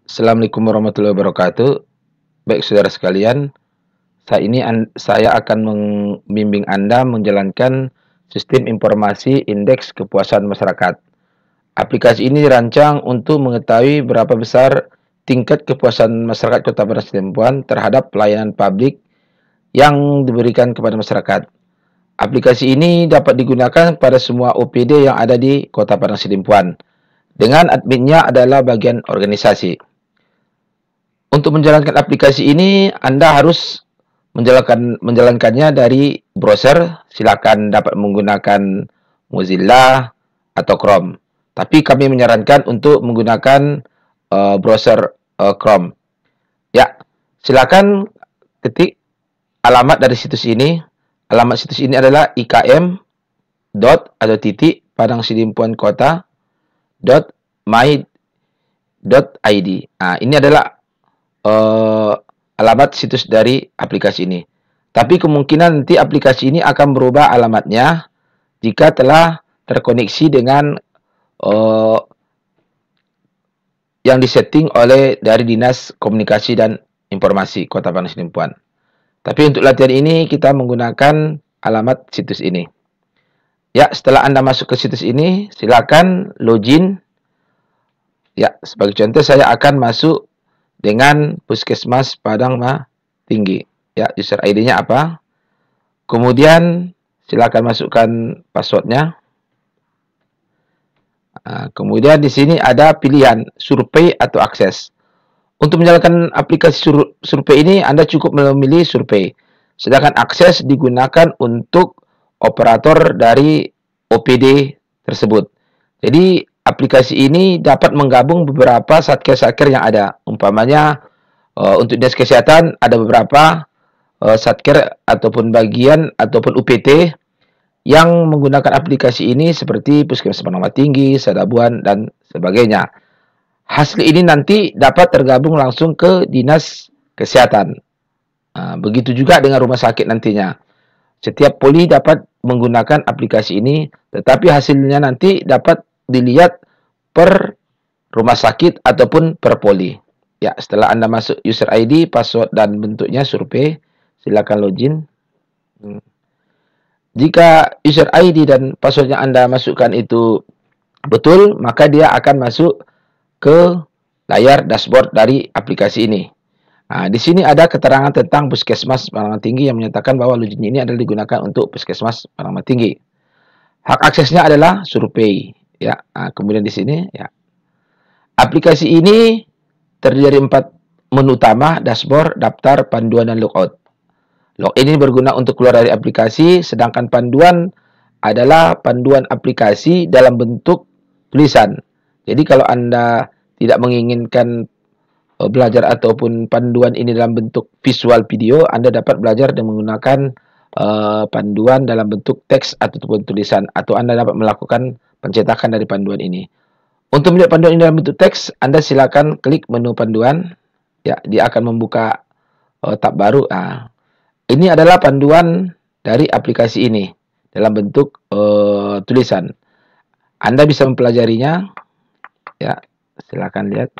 Assalamualaikum warahmatullahi wabarakatuh. Baik saudara sekalian, saya akan membimbing Anda menjalankan sistem informasi indeks kepuasan masyarakat. Aplikasi ini dirancang untuk mengetahui berapa besar tingkat kepuasan masyarakat Kota Padang Sidempuan terhadap pelayanan publik yang diberikan kepada masyarakat. Aplikasi ini dapat digunakan pada semua OPD yang ada di Kota Padang Sidempuan. Dengan adminnya adalah bagian organisasi. Untuk menjalankan aplikasi ini, Anda harus menjalankannya dari browser. Silakan dapat menggunakan Mozilla atau Chrome. Tapi kami menyarankan untuk menggunakan browser Chrome. Ya, silakan ketik alamat dari situs ini. Alamat situs ini adalah ikm atau titik Padang Sidempuan Kota .my.id. Nah, ini adalah alamat situs dari aplikasi ini. Tapi kemungkinan nanti aplikasi ini akan berubah alamatnya jika telah terkoneksi dengan yang disetting oleh dari Dinas Komunikasi dan Informasi Kota Padang Sidempuan. Tapi untuk latihan ini kita menggunakan alamat situs ini. Ya, setelah Anda masuk ke situs ini, silakan login. Ya, sebagai contoh saya akan masuk dengan Puskesmas Padang Tinggi. Ya, user ID-nya apa? Kemudian silakan masukkan passwordnya. Kemudian di sini ada pilihan survei atau akses. Untuk menjalankan aplikasi survei ini, Anda cukup memilih survei. Sedangkan akses digunakan untuk operator dari OPD tersebut. Jadi, aplikasi ini dapat menggabung beberapa satker-satker yang ada. Umpamanya, untuk dinas kesehatan ada beberapa satker ataupun bagian ataupun UPT yang menggunakan aplikasi ini seperti Puskesmas Padang Tinggi, Sadabuan, dan sebagainya. Hasil ini nanti dapat tergabung langsung ke dinas kesehatan. Begitu juga dengan rumah sakit nantinya. Setiap poli dapat menggunakan aplikasi ini, tetapi hasilnya nanti dapat dilihat per rumah sakit ataupun per poli. Ya, setelah Anda masuk user ID, password, dan bentuknya survei, silakan login. Jika user ID dan password yang Anda masukkan itu betul, maka dia akan masuk ke layar dashboard dari aplikasi ini. Di sini ada keterangan tentang Puskesmas Padang Tinggi yang menyatakan bahwa login ini adalah digunakan untuk Puskesmas Padang Tinggi. Hak aksesnya adalah survei. Ya, kemudian di sini, ya. Aplikasi ini terdiri dari 4 menu utama: dashboard, daftar, panduan, dan logout. Login ini berguna untuk keluar dari aplikasi, sedangkan panduan adalah panduan aplikasi dalam bentuk tulisan. Jadi kalau Anda tidak menginginkan belajar ataupun panduan ini dalam bentuk visual video, Anda dapat belajar dengan menggunakan panduan dalam bentuk teks ataupun tulisan, atau Anda dapat melakukan pencetakan dari panduan ini. Untuk melihat panduan ini dalam bentuk teks, Anda silakan klik menu panduan. Ya, dia akan membuka tab baru. Ini adalah panduan dari aplikasi ini dalam bentuk tulisan. Anda bisa mempelajarinya. Ya, silakan lihat.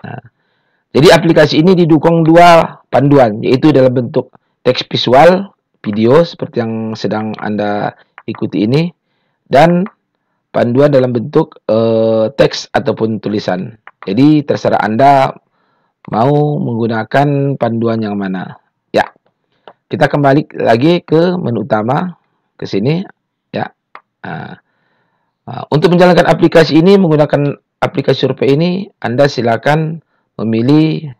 Jadi aplikasi ini didukung 2 panduan, yaitu dalam bentuk teks visual, video seperti yang sedang Anda ikuti ini, dan panduan dalam bentuk teks ataupun tulisan. Jadi terserah Anda mau menggunakan panduan yang mana. Ya, kita kembali lagi ke menu utama, ke sini. Ya. Untuk menjalankan aplikasi ini, menggunakan aplikasi survei ini, Anda silakan memilih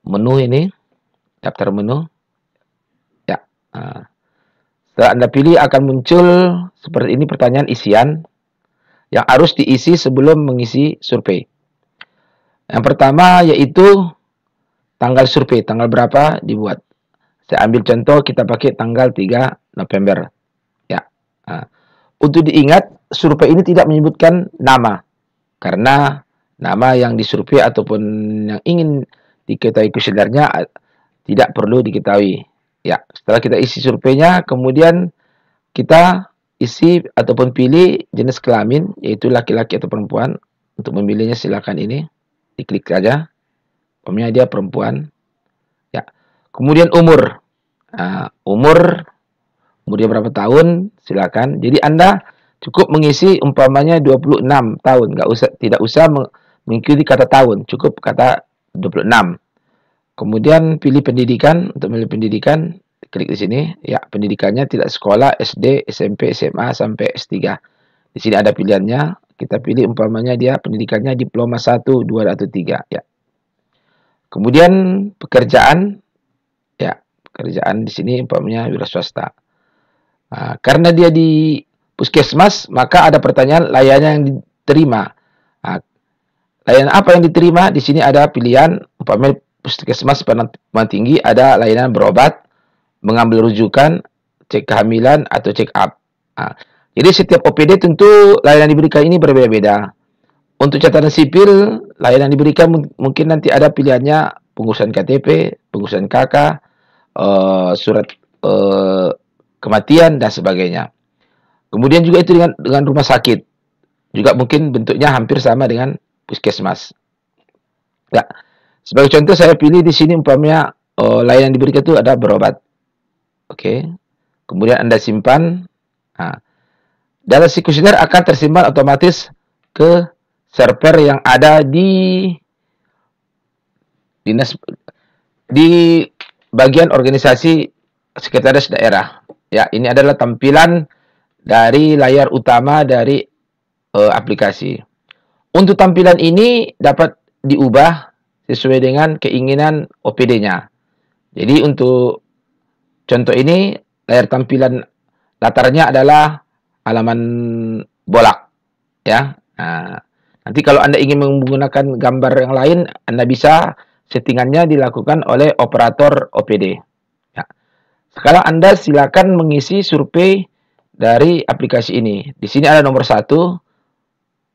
menu ini, daftar menu. Ya. Setelah Anda pilih, akan muncul seperti ini pertanyaan isian yang harus diisi sebelum mengisi survei. Yang pertama yaitu tanggal survei, tanggal berapa dibuat. Saya ambil contoh, kita pakai tanggal 3 November. Ya. Untuk diingat, survei ini tidak menyebutkan nama, karena nama yang disurvei ataupun yang ingin diketahui kuesionernya tidak perlu diketahui. Ya, setelah kita isi surveinya, kemudian kita isi ataupun pilih jenis kelamin, yaitu laki-laki atau perempuan. Untuk memilihnya silakan ini. diklik saja. Umpamanya dia perempuan. Ya. Kemudian umur. Umur dia berapa tahun? Silakan. Jadi Anda cukup mengisi umpamanya 26 tahun, tidak usah mengikuti kata tahun, cukup kata 26. Kemudian pilih pendidikan. Untuk memilih pendidikan, klik di sini. Ya, pendidikannya tidak sekolah SD, SMP, SMA sampai S3. Di sini ada pilihannya. Kita pilih umpamanya dia pendidikannya diploma 1, 2 atau 3, ya. Kemudian pekerjaan, ya, pekerjaan di sini umpamanya wira swasta. Karena dia di puskesmas, maka ada pertanyaan layanan yang diterima. Layanan apa yang diterima? Di sini ada pilihan, umpamanya puskesmas pendidikan tinggi, ada layanan berobat, mengambil rujukan, cek kehamilan, atau check up. Jadi setiap OPD tentu layanan diberikan ini berbeda-beda. Untuk catatan sipil, layanan diberikan mungkin nanti ada pilihannya pengurusan KTP, pengurusan KK, surat kematian, dan sebagainya. Kemudian juga itu dengan rumah sakit. Juga mungkin bentuknya hampir sama dengan puskesmas. Ya. Sebagai contoh saya pilih di sini umpamanya layanan diberikan itu ada berobat. Oke. Kemudian Anda simpan. Data si kuesioner akan tersimpan otomatis ke server yang ada di dinas, di bagian organisasi sekretaris daerah. Ya, ini adalah tampilan dari layar utama dari aplikasi. Untuk tampilan ini dapat diubah sesuai dengan keinginan OPD-nya. Jadi untuk contoh ini, layar tampilan latarnya adalah halaman bolak, ya. Nanti kalau Anda ingin menggunakan gambar yang lain, Anda bisa settingannya dilakukan oleh operator OPD. Ya. Sekarang Anda silakan mengisi survei dari aplikasi ini. Di sini ada nomor 1.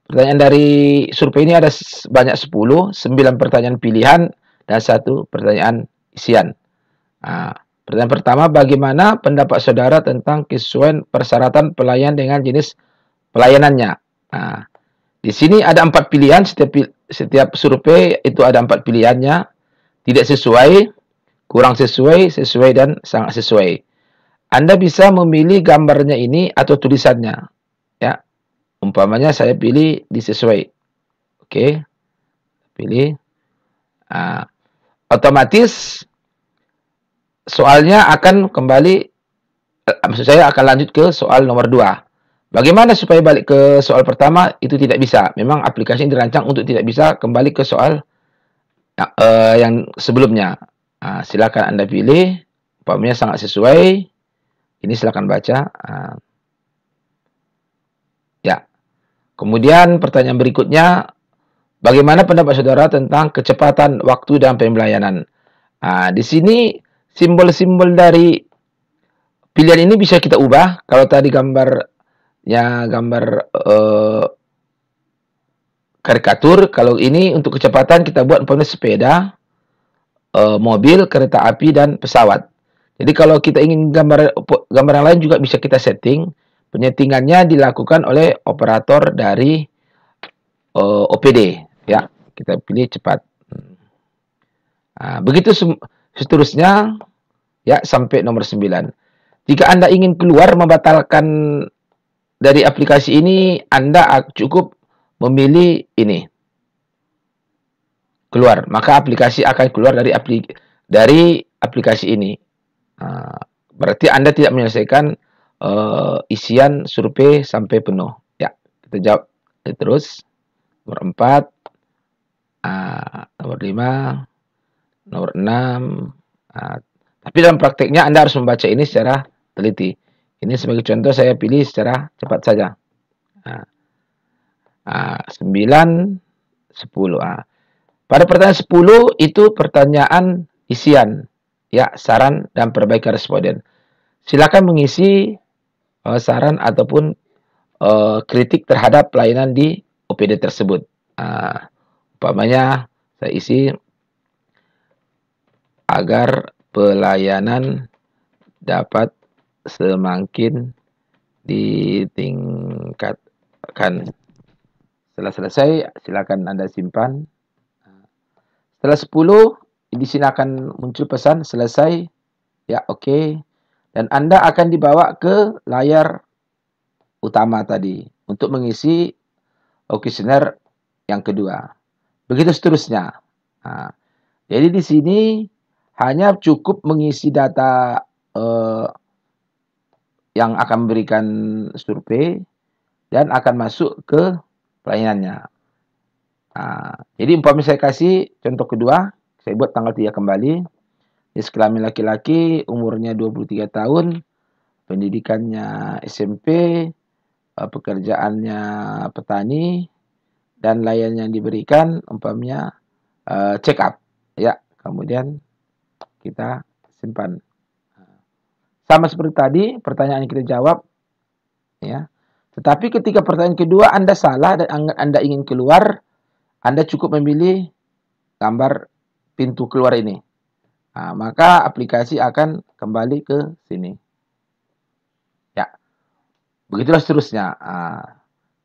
Pertanyaan dari survei ini ada banyak 10, 9 pertanyaan pilihan, dan 1 pertanyaan isian. Pertanyaan pertama, bagaimana pendapat saudara tentang kesesuaian persyaratan pelayan dengan jenis pelayanannya? Di sini ada 4 pilihan, setiap survei itu ada 4 pilihannya. Tidak sesuai, kurang sesuai, sesuai, dan sangat sesuai. Anda bisa memilih gambarnya ini atau tulisannya. Ya. Umpamanya saya pilih disesuai. Oke. Pilih. Otomatis soalnya akan kembali, maksud saya akan lanjut ke soal nomor 2. Bagaimana supaya balik ke soal pertama? Itu tidak bisa. Memang aplikasi ini dirancang untuk tidak bisa kembali ke soal yang sebelumnya. Silakan Anda pilih. Umpamanya sangat sesuai. Ini silakan baca. Ya. Kemudian pertanyaan berikutnya, bagaimana pendapat saudara tentang kecepatan waktu dan pembelajaran? Di sini simbol-simbol dari pilihan ini bisa kita ubah. Kalau tadi gambar karikatur, kalau ini untuk kecepatan kita buat umpamanya sepeda, mobil, kereta api, dan pesawat. Jadi kalau kita ingin gambar yang lain juga bisa kita setting. Penyetingannya dilakukan oleh operator dari OPD. Ya, kita pilih cepat. Begitu seterusnya, ya, sampai nomor 9. Jika Anda ingin keluar membatalkan dari aplikasi ini, Anda cukup memilih ini. Keluar, maka aplikasi akan keluar dari aplikasi ini. Berarti Anda tidak menyelesaikan isian survei sampai penuh. Ya, kita jawab terus. Nomor 4, nomor 5, nomor 6. Tapi dalam prakteknya Anda harus membaca ini secara teliti. Ini sebagai contoh saya pilih secara cepat saja. 9, 10. Pada pertanyaan 10 itu pertanyaan isian, ya, saran dan perbaikan responden. Silakan mengisi saran ataupun kritik terhadap pelayanan di OPD tersebut. Umpamanya saya isi agar pelayanan dapat semakin ditingkatkan. Setelah selesai, silakan Anda simpan. Setelah 10, di sini akan muncul pesan selesai. Ya, oke. Dan Anda akan dibawa ke layar utama tadi untuk mengisi kuesioner yang kedua. Begitu seterusnya. Nah, jadi di sini hanya cukup mengisi data yang akan memberikan survei dan akan masuk ke pelayanannya. Nah, jadi umpamanya saya kasih contoh kedua, saya buat tanggal 3 kembali. Jenis kelamin laki-laki, umurnya 23 tahun, pendidikannya SMP, pekerjaannya petani, dan layanan yang diberikan umpamanya check up. Ya, kemudian kita simpan. Sama seperti tadi, pertanyaan yang kita jawab, ya. Tetapi ketika pertanyaan kedua Anda salah dan Anda ingin keluar, Anda cukup memilih gambar pintu keluar ini. Nah, maka aplikasi akan kembali ke sini. Ya, begitulah seterusnya.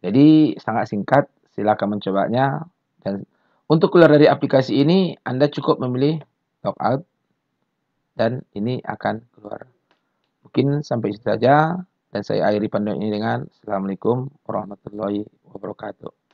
Jadi sangat singkat, silakan mencobanya. Dan untuk keluar dari aplikasi ini, Anda cukup memilih logout dan ini akan keluar. Mungkin sampai situ saja dan saya akhiri panduan ini dengan Assalamualaikum warahmatullahi wabarakatuh.